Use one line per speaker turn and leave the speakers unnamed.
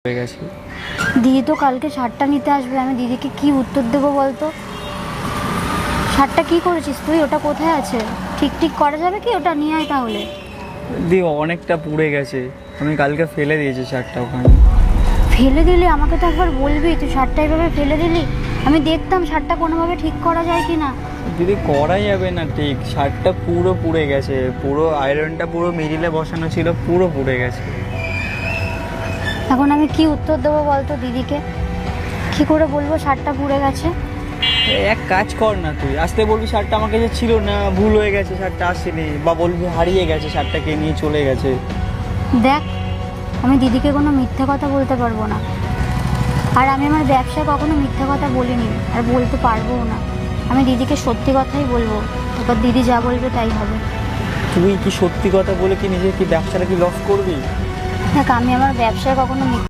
হয়ে গেছে।
দিদি তো কালকে শার্টটা নিতে আসবে, আমি দিদিকে কি উত্তর দেবো বলতো? শার্টটা কি করেছিস তুই? ওটা কোথায় আছে? ঠিক ঠিক করা যাবে কি? ওটা নিয়ে আয় তাহলে।
দিয়ে অনেকটা পুড়ে গেছে, আমি কালকে ফেলে দিয়েছি শার্টটা ওখানে।
ফেলে দিলি? আমাকে তো একবার বলবি, তুই শার্টটা এইভাবে ফেলে দিলি। আমি দেখতাম শার্টটা কোনোভাবে ঠিক করা যায় কি না।
দিদি করা যাবে না ঠিক, শার্টটা পুরো পুড়ে গেছে, পুরো আয়রনটা পুরো মিডিলে বসানো ছিল, পুরো পুড়ে গেছে।
এখন আমি কি উত্তর দেবো বলতো দিদিকে? কি করে বলবো শার্টটা পুড়ে গেছে?
এক কাজ কর না, তুই আসতে বলবি শার্টটা আমার কাছে ছিল না, ভুল হয়ে গেছে, শার্টটা আসেনি, বা বলবি হারিয়ে গেছে, শার্টটা কে নিয়ে চলে গেছে।
দেখ, আমি দিদিকে কোনো মিথ্যে কথা বলতে পারবো না, আর আমি আমার ব্যবসায় কখনো মিথ্যে কথা বলিনি, আর বলতে পারবোও না। আমি দিদিকে সত্যি কথাই বলবো, এবার দিদি যা বলবে তাই হবে।
তুই কি সত্যি কথা বলে কি নিজের কি ব্যবসাটা কি লস করবি?
দেখ, আমি আমার ব্যবসায় কখনো